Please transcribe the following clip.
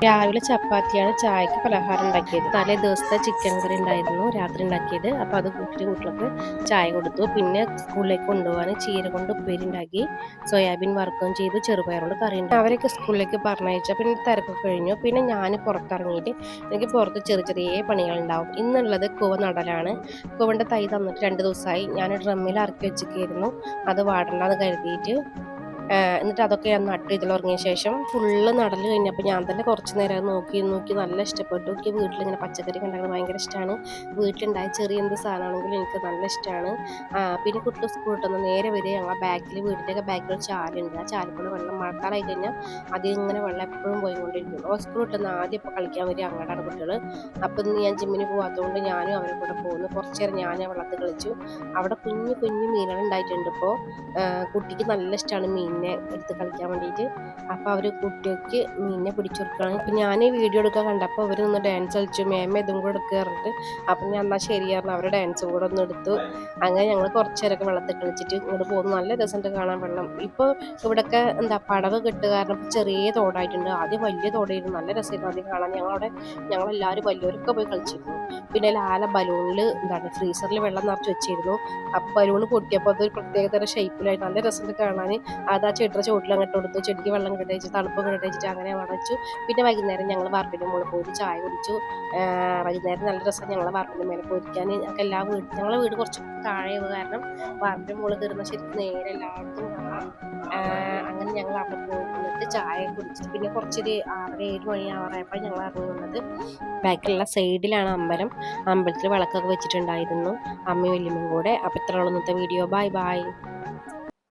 രാവിലെ ചപ്പാത്തിയാണ് ചായക്ക് പലഹാരം ഉണ്ടാക്കിയത്. തലേ ദിവസത്തെ ചിക്കൻ കറി ഉണ്ടായിരുന്നു രാത്രി ഉണ്ടാക്കിയത്. അപ്പോൾ അത് കൂട്ടിയിട്ട് കുട്ടികൾക്ക് ചായ കൊടുത്തു. പിന്നെ സ്കൂളിലേക്ക് കൊണ്ടുപോകാൻ ചീര കൊണ്ട് ഉപ്പേരി ഉണ്ടാക്കി, സോയാബീൻ വറുക്കുകയും ചെയ്തു, ചെറുപയർ കൊണ്ട് കറി ഉണ്ടാക്കി. അവരൊക്കെ സ്കൂളിലേക്ക് പറഞ്ഞയച്ച പിന്നെ തിരക്കൊക്കെ കഴിഞ്ഞു. പിന്നെ ഞാൻ പുറത്തിറങ്ങിയിട്ട് എനിക്ക് പുറത്ത് ചെറിയ ചെറിയ പണികളുണ്ടാവും. ഇന്നുള്ളത് കൂവ നടലാണ്. കൂവൻ്റെ തൈ തന്നിട്ട് 2 ദിവസമായി. ഞാൻ ഡ്രമ്മിൽ ഇറക്കി വെച്ചിരിക്കുന്നു, അത് വാടണ്ടെന്ന് കരുതിയിട്ട്. എന്നിട്ട് അതൊക്കെ ഞാൻ നട്ടു. ഇതിലുറങ്ങിയ ശേഷം ഫുള്ള് നടൽ കഴിഞ്ഞപ്പോൾ ഞാൻ തന്നെ കുറച്ച് നേരം നോക്കി നോക്കി നല്ല ഇഷ്ടപ്പെട്ടു. എനിക്ക് വീട്ടിലിങ്ങനെ പച്ചക്കറി കണ്ടാൽ ഭയങ്കര ഇഷ്ടമാണ്. വീട്ടിലുണ്ടായ ചെറിയ എന്ത് സാധനമാണെങ്കിലും എനിക്ക് നല്ല ഇഷ്ടമാണ്. പിന്നെ കുട്ടി സ്കൂൾ കിട്ടുന്ന നേരെ വരെ ഞങ്ങളെ ബാക്കിൽ, വീടിൻ്റെയൊക്കെ ബാക്കിൽ ഒരു ചാലുണ്ട്. ആ ചാലിൽ കൂടെ വെള്ളം മഴക്കാലമായി കഴിഞ്ഞാൽ അതിങ്ങനെ വെള്ളം എപ്പോഴും പോയിക്കൊണ്ടിരിക്കും. അപ്പോൾ സ്കൂൾ കിട്ടുന്ന ആദ്യം ഇപ്പോൾ കളിക്കാൻ വരിക അങ്ങോട്ടാണ് കുട്ടികൾ. അപ്പം ഇന്ന് ഞാൻ ജിമ്മിന് പോകാത്തതുകൊണ്ട് ഞാനും അവരെ കൂടെ പോകുന്നു. കുറച്ച് നേരം ഞാൻ ആ വെള്ളത്തിൽ കളിച്ചു. അവിടെ കുഞ്ഞു കുഞ്ഞു മീനുകൾ ഉണ്ടായിട്ടുണ്ട്. ഇപ്പോൾ കുട്ടിക്ക് നല്ല ഇഷ്ടമാണ് മീനിനെ എടുത്ത് കളിക്കാൻ വേണ്ടിയിട്ട്. അപ്പോൾ അവർ കുട്ടിക്ക് മീനിനെ പിടിച്ചു കൊടുക്കുകയാണ്. ഇപ്പം ഞാൻ വീഡിയോ എടുക്കാൻ കണ്ടപ്പോൾ അവർ നിന്ന് ഡാൻസ് കളിച്ചു. മേമ ഇതും കൂടെ എടുക്കുക പറഞ്ഞിട്ട്. അപ്പം ഞാൻ എന്നാൽ ശരിയായിരുന്നു, അവർ ഡാൻസും കൂടെ ഒന്ന് എടുത്തു. അങ്ങനെ ഞങ്ങൾ കുറച്ച് നേരമൊക്കെ വെള്ളത്തിൽ കളിച്ചിട്ട് ഇങ്ങോട്ട് പോകുന്നു. നല്ല രസമുണ്ട് കാണാൻ വെള്ളം. ഇപ്പോൾ ഇവിടെയൊക്കെ പടവ് കെട്ടുക കാരണം ചെറിയ തോടായിട്ടുണ്ട്. ആദ്യം വലിയ തോടായിരുന്നു, നല്ല രസമായിരുന്നു ആദ്യം കാണാൻ. ഞങ്ങളെല്ലാവരും വലിയവരൊക്കെ പോയി കളിച്ചിരുന്നു. പിന്നെ ലാല ബലൂണിൽ ഫ്രീസറിൽ വെള്ളം നിറച്ച് വെച്ചിരുന്നു. അപ്പം ബലൂൺ പൊട്ടിയപ്പോൾ അതൊരു പ്രത്യേകതരം ഷേപ്പിലായിട്ട് നല്ല രസമുണ്ട് കാണാൻ. അത് ആ ചെടിയുടെ ചോട്ടിൽ അങ്ങോട്ട് കൊടുത്തു. ചെടിക്ക് വെള്ളം കിട്ടിച്ച്, തണുപ്പ് കിട്ടിച്ചിട്ട് അങ്ങനെ വളച്ചു. പിന്നെ വൈകുന്നേരം ഞങ്ങൾ വാർപ്പിൻ്റെ മുകളിൽ പോയിട്ട് ചായ കുടിച്ചു. വൈകുന്നേരം നല്ല രസം ഞങ്ങളെ വാർപ്പിൻ്റെ മേലെ പോയിരിക്കാൻ. ഞങ്ങൾക്ക് ഞങ്ങളെ വീട് കുറച്ച് താഴെ കാരണം വാർപ്പിൻ്റെ മുകളിൽ കയറുന്ന ശരിക്കും നേരെ എല്ലായിടത്തും കാണാം. അങ്ങനെ ഞങ്ങൾ അവിടെ പോയിട്ട് ചായ കുടിച്ചിട്ട് പിന്നെ കുറച്ചൊരു 6-7 മണി ആവാറായപ്പോൾ ഞങ്ങൾ ഇറങ്ങി വന്നത്. ബാക്കിലുള്ള സൈഡിലാണ് അമ്പലം. അമ്പലത്തിൽ വിളക്കൊക്കെ വെച്ചിട്ടുണ്ടായിരുന്നു, അമ്മയും വല്യമ്മയും കൂടെ. അപ്പോൾ ഇത്രയുള്ള ഇന്നത്തെ വീഡിയോ. Bye bye.